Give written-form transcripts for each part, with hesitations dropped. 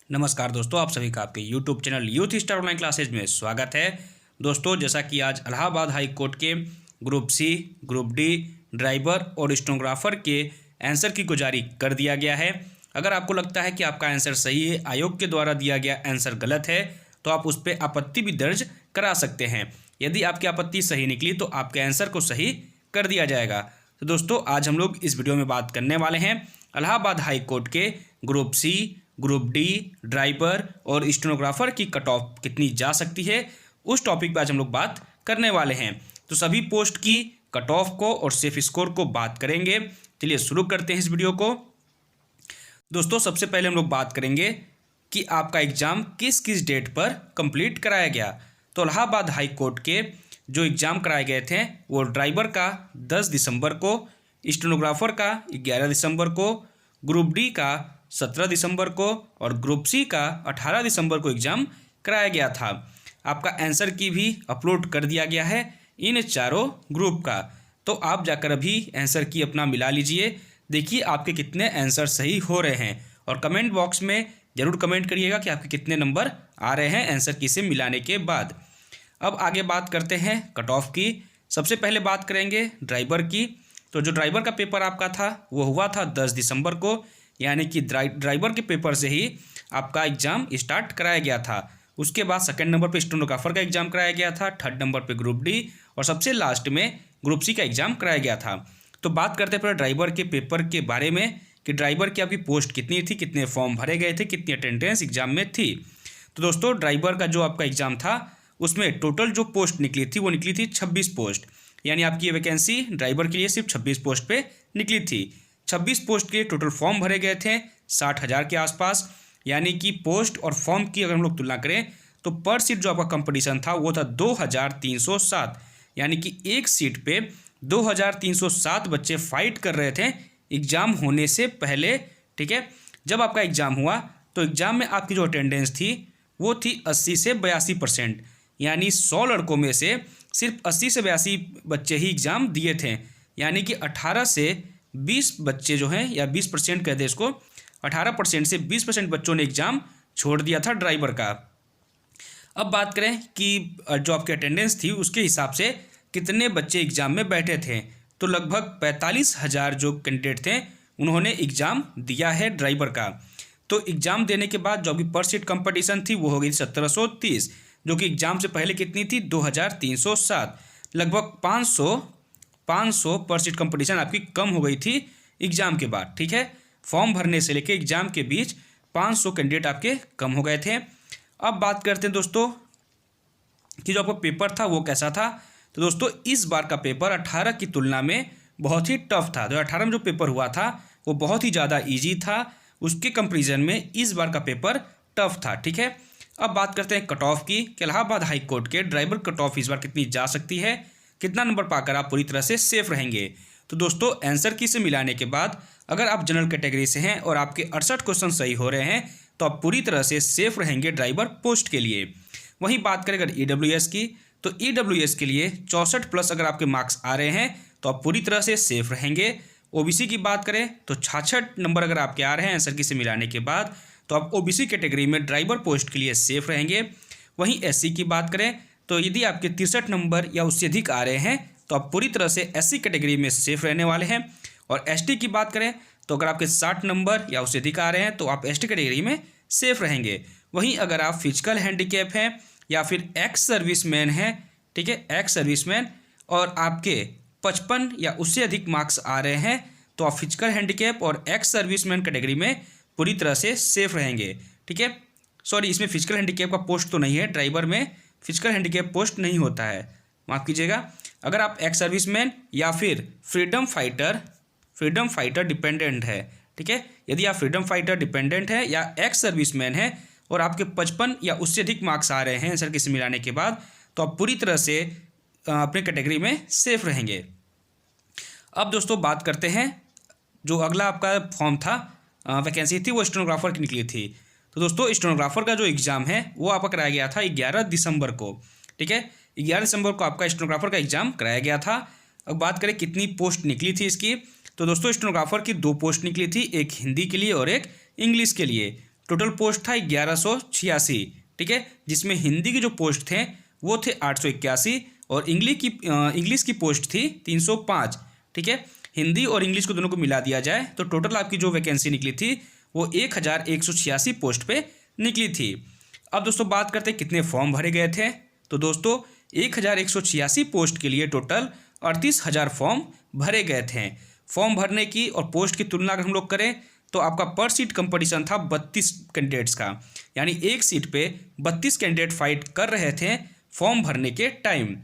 नमस्कार दोस्तों, आप सभी का आपके YouTube channel youth star online classes में स्वागत है। दोस्तों, जैसा कि आज इलाहाबाद हाई कोर्ट के group C, group D, driver और स्टेनोग्राफर के आंसर की को जारी कर दिया गया है। अगर आपको लगता है कि आपका आंसर सही है, आयोग के द्वारा दिया गया आंसर गलत है, तो आप उस पर आपत्ति भी दर्ज करा सकते हैं। यदि आपकी आपत्ति सही निकली तो आपके आंसर को सही कर दिया जाएगा। तो दोस्तों, आज हम लोग इस वीडियो में बात करने वाले हैं इलाहाबाद हाई कोर्ट के group C, group D, driver और स्टेनोग्राफर की कट ऑफ कितनी जा सकती है, उस टॉपिक पे आज हम लोग बात करने वाले हैं। तो सभी पोस्ट की कट ऑफ को और सेफ स्कोर को बात करेंगे। चलिए शुरू करते हैं इस वीडियो को। दोस्तों, सबसे पहले हम लोग बात करेंगे कि आपका एग्ज़ाम किस किस डेट पर कंप्लीट कराया गया। तो इलाहाबाद हाई कोर्ट के जो एग्ज़ाम कराए गए थे वो ड्राइवर का 10 दिसंबर को, स्टेनोग्राफर का 11 दिसंबर को, ग्रुप डी का 17 दिसंबर को और ग्रुप सी का 18 दिसंबर को एग्ज़ाम कराया गया था। आपका आंसर की भी अपलोड कर दिया गया है इन चारों ग्रुप का। तो आप जाकर अभी आंसर की अपना मिला लीजिए, देखिए आपके कितने आंसर सही हो रहे हैं और कमेंट बॉक्स में ज़रूर कमेंट करिएगा कि आपके कितने नंबर आ रहे हैं आंसर की से मिलाने के बाद। अब आगे बात करते हैं कट ऑफ की। सबसे पहले बात करेंगे ड्राइवर की। तो जो ड्राइवर का पेपर आपका था वो हुआ था 10 दिसंबर को, यानी कि ड्राइवर के पेपर से ही आपका एग्ज़ाम स्टार्ट कराया गया था। उसके बाद सेकंड नंबर पे स्टेनोग्राफर का एग्ज़ाम कराया गया था, थर्ड नंबर पे ग्रुप डी और सबसे लास्ट में ग्रुप सी का एग्ज़ाम कराया गया था। तो बात करते हैं पहले ड्राइवर के पेपर के बारे में कि ड्राइवर की आपकी पोस्ट कितनी थी, कितने फॉर्म भरे गए थे, कितनी अटेंडेंस एग्ज़ाम में थी। तो दोस्तों, ड्राइवर का जो आपका एग्ज़ाम था उसमें टोटल जो पोस्ट निकली थी वो निकली थी 26 पोस्ट, यानी आपकी ये वैकेंसी ड्राइवर के लिए सिर्फ 26 पोस्ट पे निकली थी। 26 पोस्ट के टोटल फॉर्म भरे गए थे 60,000 के आसपास, यानी कि पोस्ट और फॉर्म की अगर हम लोग तुलना करें तो पर सीट जो आपका कंपटीशन था वो था 2307, यानी कि एक सीट पे 2307 बच्चे फाइट कर रहे थे एग्ज़ाम होने से पहले। ठीक है, जब आपका एग्ज़ाम हुआ तो एग्ज़ाम में आपकी जो अटेंडेंस थी वो थी 80 से 82%, यानी 100 लड़कों में से सिर्फ 80 से 82 बच्चे ही एग्ज़ाम दिए थे, यानी कि 18 से 20 बच्चे जो हैं, या 20% कहते हैं इसको, 18% से 20% बच्चों ने एग्ज़ाम छोड़ दिया था ड्राइवर का। अब बात करें कि जो आपकी अटेंडेंस थी उसके हिसाब से कितने बच्चे एग्ज़ाम में बैठे थे, तो लगभग 45,000 जो कैंडिडेट थे उन्होंने एग्ज़ाम दिया है ड्राइवर का। तो एग्ज़ाम देने के बाद जो आपकी पर सीट कंपटीशन थी वो हो गई 1730, जो कि एग्ज़ाम से पहले कितनी थी 2307। लगभग 500 पर सीट कंपटीशन आपकी कम हो गई थी एग्ज़ाम के बाद। ठीक है, फॉर्म भरने से लेकर एग्ज़ाम के बीच 500 कैंडिडेट आपके कम हो गए थे। अब बात करते हैं दोस्तों कि जो आपका पेपर था वो कैसा था। तो दोस्तों, इस बार का पेपर 18 की तुलना में बहुत ही टफ था। 2018 में जो पेपर हुआ था वो बहुत ही ज़्यादा ईजी था, उसके कंपेरिजन में इस बार का पेपर टफ था। ठीक है, अब बात करते हैं कट ऑफ की कि इलाहाबाद हाई कोर्ट के ड्राइवर कट ऑफ इस बार कितनी जा सकती है, कितना नंबर पाकर आप पूरी तरह से सेफ रहेंगे। तो दोस्तों, आंसर की से मिलाने के बाद अगर आप जनरल कैटेगरी से हैं और आपके 68 क्वेश्चन सही हो रहे हैं तो आप पूरी तरह से सेफ रहेंगे ड्राइवर पोस्ट के लिए। वहीं बात करें अगर EWS की, तो EWS के लिए 64 प्लस अगर आपके मार्क्स आ रहे हैं तो आप पूरी तरह से सेफ रहेंगे। OBC की बात करें तो 66 नंबर अगर आपके आ रहे हैं आंसर की से मिलाने के बाद तो आप OBC कैटेगरी में ड्राइवर पोस्ट के लिए सेफ रहेंगे। वहीं SC की बात करें तो यदि आपके 63 नंबर या उससे अधिक आ रहे हैं तो आप पूरी तरह से SC कैटेगरी में सेफ रहने वाले हैं। और ST की बात करें तो अगर आपके 60 नंबर या उससे अधिक आ रहे हैं तो आप ST कैटेगरी में सेफ रहेंगे। वहीं अगर आप फिजिकल हैंडीकैप हैं या फिर एक्स सर्विसमैन हैं, ठीक है, एक्स सर्विसमैन, और आपके 55 या उससे अधिक मार्क्स आ रहे हैं तो आप फिजिकल हैंडीकैप और एक्स सर्विसमैन कैटेगरी में पूरी तरह से सेफ रहेंगे। ठीक है, सॉरी, इसमें फिजिकल हैंडीकैप का पोस्ट तो नहीं है, ड्राइवर में फिजिकल हैंडीकैप पोस्ट नहीं होता है, माफ़ कीजिएगा। अगर आप एक्स सर्विसमैन या फिर फ्रीडम फाइटर डिपेंडेंट है, ठीक है, यदि आप फ्रीडम फाइटर डिपेंडेंट है या एक्स सर्विसमैन है और आपके 55 या उससे अधिक मार्क्स आ रहे हैं आंसर की से मिलाने के बाद तो आप पूरी तरह से अपने कैटेगरी में सेफ रहेंगे। अब दोस्तों बात करते हैं जो अगला आपका फॉर्म था, वैकेंसी थी वो स्टेनोग्राफर की निकली थी। तो दोस्तों, स्टेनोग्राफर का जो एग्ज़ाम है वो आपका कराया गया था 11 दिसंबर को। ठीक है, 11 दिसंबर को आपका स्टेनोग्राफर का एग्ज़ाम कराया गया था। अब बात करें कितनी पोस्ट निकली थी इसकी, तो दोस्तों स्टेनोग्राफर की 2 पोस्ट निकली थी, एक हिंदी के लिए और एक इंग्लिश के लिए। टोटल पोस्ट था 1186, ठीक है, जिसमें हिंदी के जो पोस्ट थे वो थे 881 और इंग्लिश की पोस्ट थी 305, ठीक है। हिंदी और इंग्लिश को दोनों को मिला दिया जाए तो टोटल आपकी जो वैकेंसी निकली थी वो 1186 पोस्ट पे निकली थी। अब दोस्तों बात करते हैं कितने फॉर्म भरे गए थे। तो दोस्तों 1186 पोस्ट के लिए टोटल 38,000 फॉर्म भरे गए थे। फॉर्म भरने की और पोस्ट की तुलना अगर हम लोग करें तो आपका पर सीट कंपटीशन था 32 कैंडिडेट्स का, यानी एक सीट पे 32 कैंडिडेट फाइट कर रहे थे फॉर्म भरने के टाइम।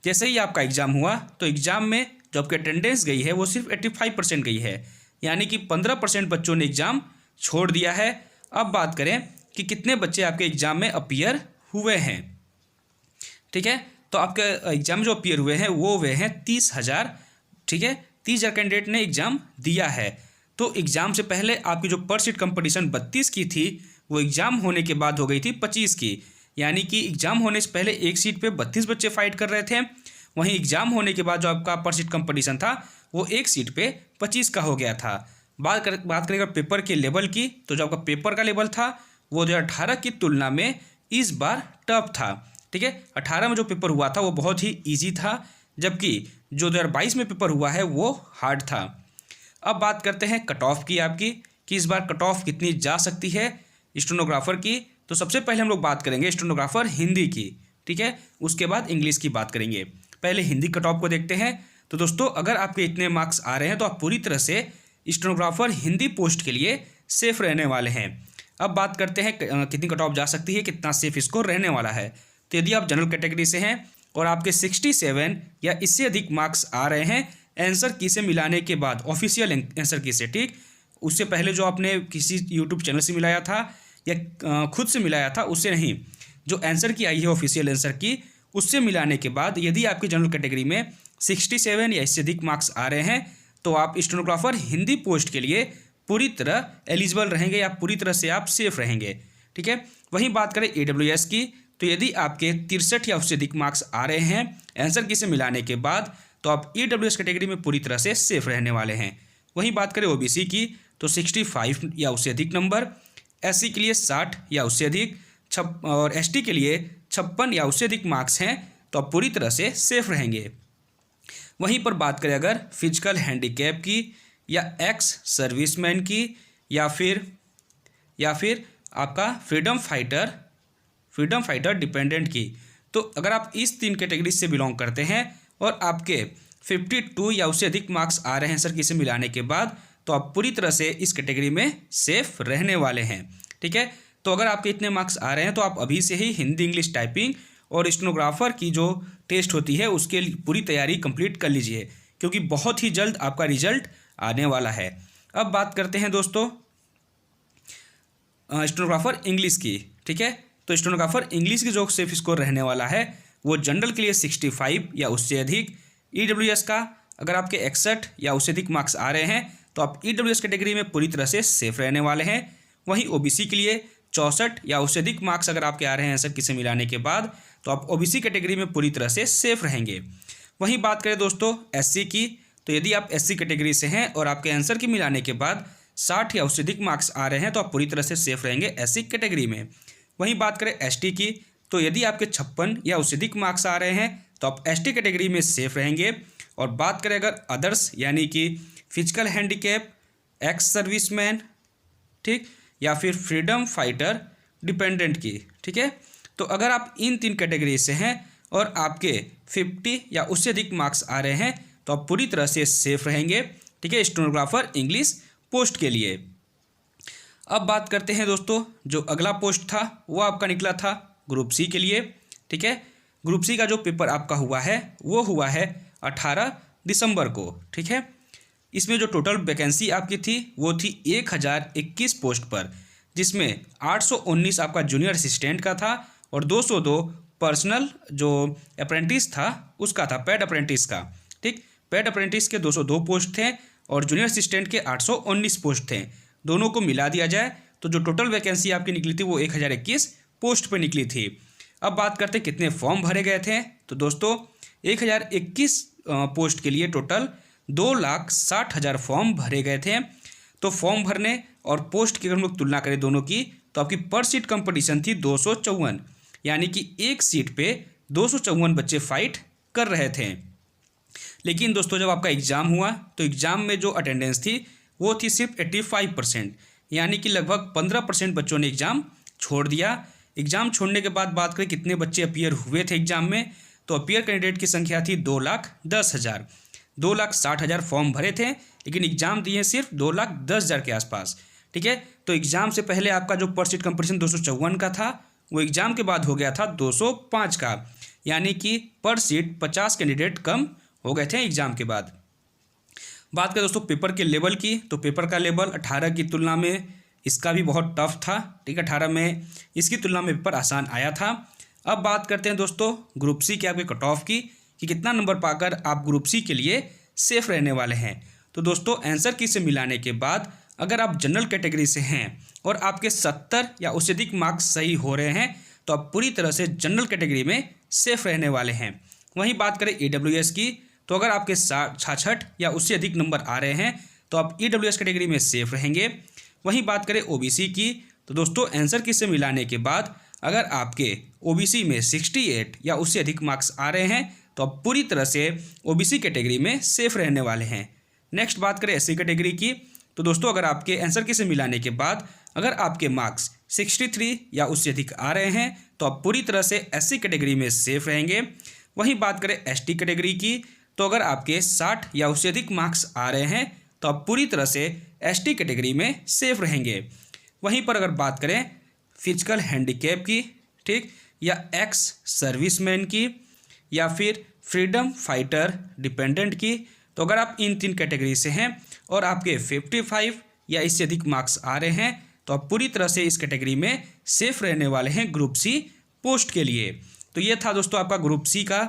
जैसे ही आपका एग्ज़ाम हुआ तो एग्ज़ाम में जो आपकी अटेंडेंस गई है वो सिर्फ 85% गई है, यानी कि 15% बच्चों ने एग्ज़ाम छोड़ दिया है। अब बात करें कि कितने बच्चे आपके एग्ज़ाम में अपीयर हुए हैं, ठीक है। तो आपके एग्ज़ाम जो अपीयर हुए हैं वो हुए हैं 30,000, ठीक है। 30,000 कैंडिडेट ने एग्ज़ाम दिया है। तो एग्ज़ाम से पहले आपकी जो पर सीट कंपटीशन 32 की थी वो एग्ज़ाम होने के बाद हो गई थी 25 की, यानी कि एग्ज़ाम होने से पहले एक सीट पे 32 बच्चे फाइट कर रहे थे, वहीं एग्ज़ाम होने के बाद जो आपका पर सीट कंपटीशन था वो एक सीट पे 25 का हो गया था। बात करें अगर पेपर के लेवल की, तो जो आपका पेपर का लेवल था वो 2018 की तुलना में इस बार टफ था, ठीक है। 18 में जो पेपर हुआ था वो बहुत ही ईजी था, जबकि जो 2022 में पेपर हुआ है वो हार्ड था। अब बात करते हैं कट ऑफ की आपकी, कि इस बार कट ऑफ कितनी जा सकती है स्टेनोग्राफर की। तो सबसे पहले हम लोग बात करेंगे स्टेनोग्राफर हिंदी की, ठीक है, उसके बाद इंग्लिश की बात करेंगे। पहले हिंदी कट ऑफ को देखते हैं। तो दोस्तों अगर आपके इतने मार्क्स आ रहे हैं तो आप पूरी तरह से स्टेनोग्राफर हिंदी पोस्ट के लिए सेफ रहने वाले हैं। अब बात करते हैं कितनी कट ऑफ जा सकती है, कितना सेफ स्कोर रहने वाला है। तो यदि आप जनरल कैटेगरी से हैं और आपके 67 या इससे अधिक मार्क्स आ रहे हैं आंसर की से मिलाने के बाद, ऑफिशियल आंसर की से, ठीक, उससे पहले जो आपने किसी यूट्यूब चैनल से मिलाया था या खुद से मिलाया था उससे नहीं, जो आंसर की आई है ऑफिशियल आंसर की उससे मिलाने के बाद यदि आपकी जनरल कैटेगरी में 67 या इससे अधिक मार्क्स आ रहे हैं तो आप स्टेनोग्राफर हिंदी पोस्ट के लिए पूरी तरह एलिजिबल रहेंगे या पूरी तरह से आप सेफ रहेंगे, ठीक है। वहीं बात करें AWS की, तो यदि आपके 63 या उससे अधिक मार्क्स आ रहे हैं आंसर की से मिलाने के बाद तो आप AWS कैटेगरी में पूरी तरह से सेफ रहने वाले हैं। वहीं बात करें OBC की, तो 65 या उससे अधिक नंबर, SC के लिए 60 या उससे अधिक, और ST के लिए 56 या उससे अधिक मार्क्स हैं तो आप पूरी तरह से सेफ रहेंगे। वहीं पर बात करें अगर फिजिकल हैंडीकैप की या एक्स सर्विसमैन की या फिर आपका फ्रीडम फाइटर डिपेंडेंट की, तो अगर आप इस 3 कैटेगरी से बिलोंग करते हैं और आपके 52 या उससे अधिक मार्क्स आ रहे हैं आंसर की से मिलाने के बाद तो आप पूरी तरह से इस कैटेगरी में सेफ रहने वाले हैं, ठीक है। तो अगर आपके इतने मार्क्स आ रहे हैं तो आप अभी से ही हिंदी इंग्लिश टाइपिंग और स्टेनोग्राफर की जो टेस्ट होती है उसके पूरी तैयारी कंप्लीट कर लीजिए, क्योंकि बहुत ही जल्द आपका रिजल्ट आने वाला है। अब बात करते हैं दोस्तों स्टेनोग्राफर इंग्लिश की, ठीक है। तो स्टेनोग्राफर इंग्लिश की जो सेफ स्कोर रहने वाला है वो जनरल के लिए 65 या उससे अधिक, EWS का अगर आपके 61 या उससे अधिक मार्क्स आ रहे हैं तो आप EWS कैटेगरी में पूरी तरह से सेफ रहने वाले हैं। वहीं OBC के लिए 64 या उससे अधिक मार्क्स अगर आपके आ रहे हैं आंसर की से मिलाने के बाद तो आप OBC कैटेगरी में पूरी तरह से सेफ रहेंगे। वहीं बात करें दोस्तों SC की, तो यदि आप SC कैटेगरी से हैं और आपके आंसर की मिलाने के बाद 60 या उससे अधिक मार्क्स आ रहे हैं तो आप पूरी तरह से सेफ रहेंगे SC कैटेगरी में। वहीं बात करें ST की, तो यदि आपके 56 या उससे अधिक मार्क्स आ रहे हैं तो आप ST कैटेगरी में सेफ रहेंगे। और बात करें अगर अदर्स यानी कि फिजिकल हैंडीकैप, एक्स सर्विसमैन, ठीक, या फिर फ्रीडम फाइटर डिपेंडेंट की, ठीक है, तो अगर आप इन 3 कैटेगरी से हैं और आपके 50 या उससे अधिक मार्क्स आ रहे हैं तो आप पूरी तरह से सेफ रहेंगे, ठीक है, स्टेनोग्राफर इंग्लिश पोस्ट के लिए। अब बात करते हैं दोस्तों जो अगला पोस्ट था वो आपका निकला था ग्रुप C के लिए, ठीक है। ग्रुप C का जो पेपर आपका हुआ है वो हुआ है 18 दिसंबर को, ठीक है। इसमें जो टोटल वैकेंसी आपकी थी वो थी 1021 पोस्ट पर, जिसमें 819 आपका जूनियर असिस्टेंट का था और 202 पर्सनल जो अप्रेंटिस था उसका था, पेड अप्रेंटिस का, ठीक। पेड अप्रेंटिस के 202 पोस्ट थे और जूनियर असिस्टेंट के 819 पोस्ट थे। दोनों को मिला दिया जाए तो जो टोटल वैकेंसी आपकी निकली थी वो 1021 पोस्ट पर निकली थी। अब बात करते हैं कितने फॉर्म भरे गए थे। तो दोस्तों 1021 पोस्ट के लिए टोटल 2,60,000 फॉर्म भरे गए थे। तो फॉर्म भरने और पोस्ट की अगर हम लोग तुलना करें दोनों की तो आपकी पर सीट कंपटीशन थी 254, यानी कि एक सीट पे 254 बच्चे फाइट कर रहे थे। लेकिन दोस्तों जब आपका एग्ज़ाम हुआ तो एग्ज़ाम में जो अटेंडेंस थी वो थी सिर्फ 85%, यानी कि लगभग 15% बच्चों ने एग्ज़ाम छोड़ दिया। एग्ज़ाम छोड़ने के बाद बात करें कितने बच्चे अपीयर हुए थे एग्ज़ाम में, तो अपीयर कैंडिडेट की संख्या थी 2,10,000। 2,60,000 फॉर्म भरे थे, लेकिन एग्ज़ाम दिए सिर्फ 2,10,000 के आसपास। ठीक है, तो एग्ज़ाम से पहले आपका जो पर सीट कंपटीशन 254 का था वो एग्ज़ाम के बाद हो गया था 205 का, यानी कि पर सीट 50 कैंडिडेट कम हो गए थे एग्ज़ाम के बाद। बात करें दोस्तों पेपर के लेवल की, तो पेपर का लेवल 18 की तुलना में इसका भी बहुत टफ था। ठीक है, 18 में इसकी तुलना में पेपर आसान आया था। अब बात करते हैं दोस्तों ग्रुप सी के आपके कट ऑफ की, कि कितना नंबर पाकर आप ग्रुप सी के लिए सेफ रहने वाले हैं। तो दोस्तों आंसर की से मिलाने के बाद अगर आप जनरल कैटेगरी से हैं और आपके 70 या उससे अधिक मार्क्स सही हो रहे हैं तो आप पूरी तरह से जनरल कैटेगरी में सेफ रहने वाले हैं। वहीं बात करें EWS की, तो अगर आपके 66 या उससे अधिक नंबर आ रहे हैं तो आप EWS कैटेगरी में सेफ रहेंगे। वहीं बात करें OBC की, तो दोस्तों आंसर की से मिलाने के बाद अगर आपके OBC में 68 या उससे अधिक मार्क्स आ रहे हैं तो आप पूरी तरह से OBC कैटेगरी में सेफ रहने वाले हैं। नेक्स्ट बात करें SC कैटेगरी की, तो दोस्तों अगर आपके आंसर की से मिलाने के बाद अगर आपके मार्क्स 63 या उससे अधिक आ रहे हैं तो आप पूरी तरह से SC कैटेगरी में सेफ रहेंगे। वहीं बात करें ST कैटेगरी की, तो अगर आपके 60 या उससे अधिक मार्क्स आ रहे हैं तो आप पूरी तरह से ST कैटेगरी में सेफ रहेंगे। वहीं पर अगर बात करें फिजिकल हैंडीकैप की, ठीक, या एक्स सर्विसमैन की या फिर फ्रीडम फाइटर डिपेंडेंट की, तो अगर आप इन 3 कैटेगरी से हैं और आपके 55 या इससे अधिक मार्क्स आ रहे हैं तो आप पूरी तरह से इस कैटेगरी में सेफ रहने वाले हैं ग्रुप सी पोस्ट के लिए। तो ये था दोस्तों आपका ग्रुप सी का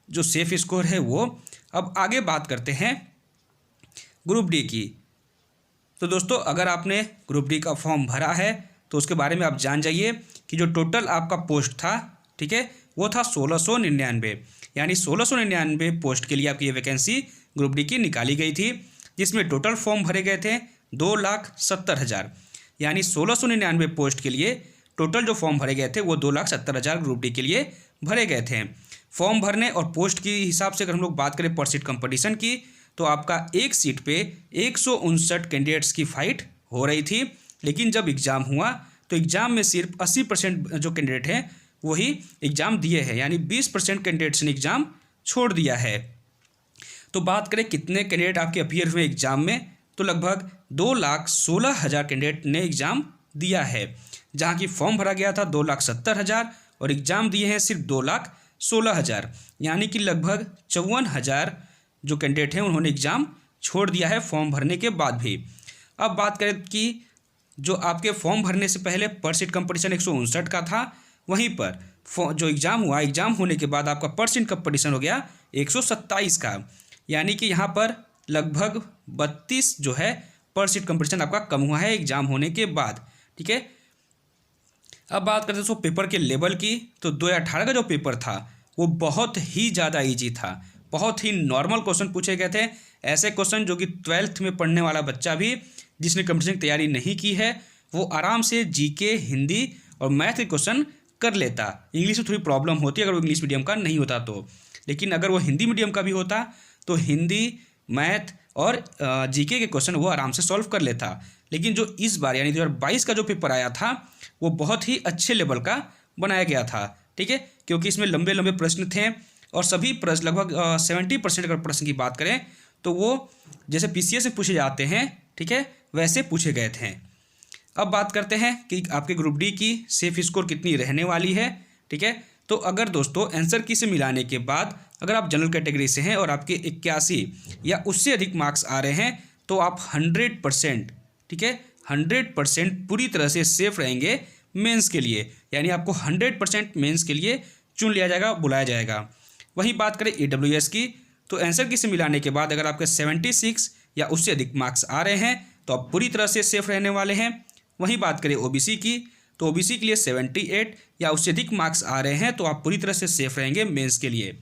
जो सेफ स्कोर है वो। अब आगे बात करते हैं ग्रुप डी की। तो दोस्तों अगर आपने ग्रुप डी का फॉर्म भरा है तो उसके बारे में आप जान जाइए कि जो टोटल आपका पोस्ट था, ठीक है, वो था 1699, यानी 1699 पोस्ट के लिए आपकी ये वैकेंसी ग्रुप डी की निकाली गई थी, जिसमें टोटल फॉर्म भरे गए थे 2,70,000, यानी 1699 पोस्ट के लिए टोटल जो फॉर्म भरे गए थे वो 2,70,000 ग्रुप डी के लिए भरे गए थे। फॉर्म भरने और पोस्ट की हिसाब से अगर हम लोग बात करें पर सीट कंपटीशन की, तो आपका एक सीट पे 159 कैंडिडेट्स की फाइट हो रही थी। लेकिन जब एग्ज़ाम हुआ तो एग्ज़ाम में सिर्फ 80% जो कैंडिडेट हैं वही एग्ज़ाम दिए हैं, यानी 20% कैंडिडेट्स ने एग्ज़ाम छोड़ दिया है। तो बात करें कितने कैंडिडेट आपके अपीयर हुए एग्ज़ाम में, तो लगभग 2,16,000 कैंडिडेट ने एग्ज़ाम दिया है, जहाँ की फॉर्म भरा गया था 2,70,000 और एग्ज़ाम दिए हैं सिर्फ 2,16,000, यानी कि लगभग 54,000 जो कैंडिडेट हैं उन्होंने एग्ज़ाम छोड़ दिया है फॉर्म भरने के बाद भी। अब बात करें कि जो आपके फॉर्म भरने से पहले पर सीट कंपटीशन 159 का था, वहीं पर जो एग्ज़ाम हुआ, एग्ज़ाम होने के बाद आपका पर सीट कंपटीशन हो गया 127 का, यानी कि यहाँ पर लगभग 32 जो है पर सीट कंपटीशन आपका कम हुआ है एग्ज़ाम होने के बाद। ठीक है, अब बात करते हैं दोस्तों पेपर के लेवल की। तो 2018 का जो पेपर था वो बहुत ही ज़्यादा ईजी था, बहुत ही नॉर्मल क्वेश्चन पूछे गए थे, ऐसे क्वेश्चन जो कि 12th में पढ़ने वाला बच्चा भी जिसने कंपटीशन की तैयारी नहीं की है वो आराम से जीके, हिंदी और मैथ के क्वेश्चन कर लेता। इंग्लिश में थोड़ी प्रॉब्लम होती है अगर वो इंग्लिश मीडियम का नहीं होता तो, लेकिन अगर वो हिंदी मीडियम का भी होता तो हिंदी, मैथ और जीके के क्वेश्चन वो आराम से सॉल्व कर लेता। लेकिन जो इस बार यानी 2022 का जो पेपर आया था वो बहुत ही अच्छे लेवल का बनाया गया था। ठीक है, क्योंकि इसमें लंबे लंबे प्रश्न थे और सभी प्रश्न लगभग 70% अगर प्रश्न की बात करें तो वो जैसे PCA से पूछे जाते हैं, ठीक है, वैसे पूछे गए थे। अब बात करते हैं कि आपके ग्रुप डी की सेफ स्कोर कितनी रहने वाली है। ठीक है, तो अगर दोस्तों आंसर की से मिलाने के बाद अगर आप जनरल कैटेगरी से हैं और आपके 81 या उससे अधिक मार्क्स आ रहे हैं तो आप 100%, ठीक है, 100% पूरी तरह से सेफ रहेंगे मेंस के लिए, यानी आपको 100% मेंस के लिए चुन लिया जाएगा, बुलाया जाएगा। वहीं बात करें EWS की, तो आंसर की से मिलाने के बाद अगर आपके 76 या उससे अधिक मार्क्स आ रहे हैं तो आप पूरी तरह से सेफ रहने वाले हैं। वहीं बात करें OBC की, तो OBC के लिए 78 या उससे अधिक मार्क्स आ रहे हैं तो आप पूरी तरह से सेफ रहेंगे मेंस के लिए।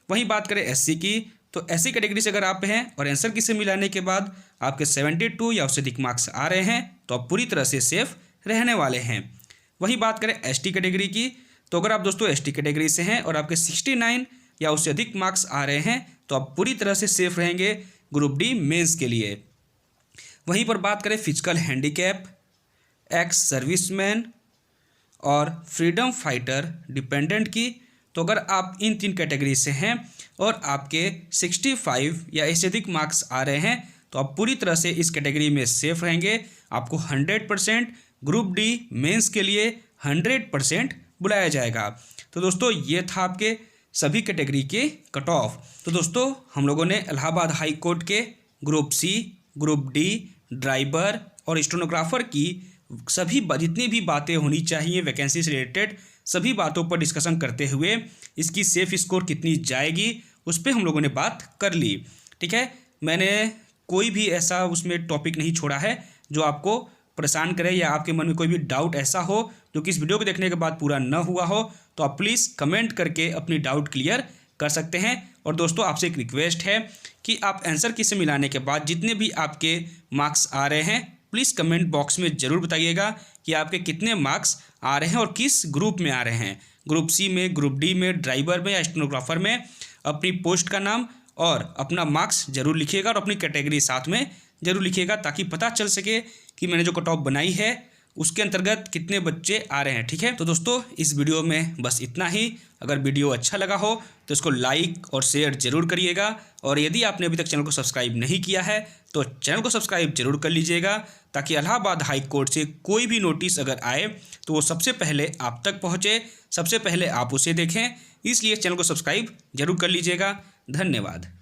वहीं बात करें SC की, तो SC कैटेगरी से अगर आप हैं और आंसर की से मिलाने के बाद आपके 72 या उससे अधिक मार्क्स आ रहे हैं तो आप पूरी तरह से सेफ रहने वाले हैं। वहीं बात करें एसटी कैटेगरी की, तो अगर आप दोस्तों एसटी कैटेगरी से हैं और आपके 69 या उससे अधिक मार्क्स आ रहे हैं तो आप पूरी तरह से सेफ रहेंगे ग्रुप डी मेंस के लिए। वहीं पर बात करें फिजिकल हैंडीकैप, एक्स सर्विसमैन और फ्रीडम फाइटर डिपेंडेंट की, तो अगर आप इन 3 कैटेगरी से हैं और आपके 65 या इससे अधिक मार्क्स आ रहे हैं तो आप पूरी तरह से इस कैटेगरी में सेफ रहेंगे। आपको 100% ग्रुप डी मेंस के लिए 100% बुलाया जाएगा। तो दोस्तों ये था आपके सभी कैटेगरी के कट ऑफ। तो दोस्तों हम लोगों ने इलाहाबाद हाई कोर्ट के group C, group D, driver और स्टेनोग्राफर की सभी जितनी भी बातें होनी चाहिए वैकेंसी से रिलेटेड सभी बातों पर डिस्कशन करते हुए इसकी सेफ स्कोर कितनी जाएगी उस पर हम लोगों ने बात कर ली। ठीक है, मैंने कोई भी ऐसा उसमें टॉपिक नहीं छोड़ा है जो आपको परेशान करे या आपके मन में कोई भी डाउट ऐसा हो जो कि इस वीडियो को देखने के बाद पूरा न हुआ हो तो आप प्लीज़ कमेंट करके अपनी डाउट क्लियर कर सकते हैं। और दोस्तों आपसे एक रिक्वेस्ट है कि आप आंसर की से मिलाने के बाद जितने भी आपके मार्क्स आ रहे हैं प्लीज़ कमेंट बॉक्स में ज़रूर बताइएगा कि आपके कितने मार्क्स आ रहे हैं और किस ग्रुप में आ रहे हैं, ग्रुप सी में, ग्रुप डी में, ड्राइवर में या स्टेनोग्राफर में। अपनी पोस्ट का नाम और अपना मार्क्स जरूर लिखिएगा और अपनी कैटेगरी साथ में जरूर लिखिएगा ताकि पता चल सके कि मैंने जो कट ऑफ बनाई है उसके अंतर्गत कितने बच्चे आ रहे हैं। ठीक है, तो दोस्तों इस वीडियो में बस इतना ही। अगर वीडियो अच्छा लगा हो तो इसको लाइक और शेयर जरूर करिएगा और यदि आपने अभी तक चैनल को सब्सक्राइब नहीं किया है तो चैनल को सब्सक्राइब जरूर कर लीजिएगा ताकि इलाहाबाद हाई कोर्ट से कोई भी नोटिस अगर आए तो वो सबसे पहले आप तक पहुँचे, सबसे पहले आप उसे देखें। इसलिए चैनल को सब्सक्राइब जरूर कर लीजिएगा। धन्यवाद।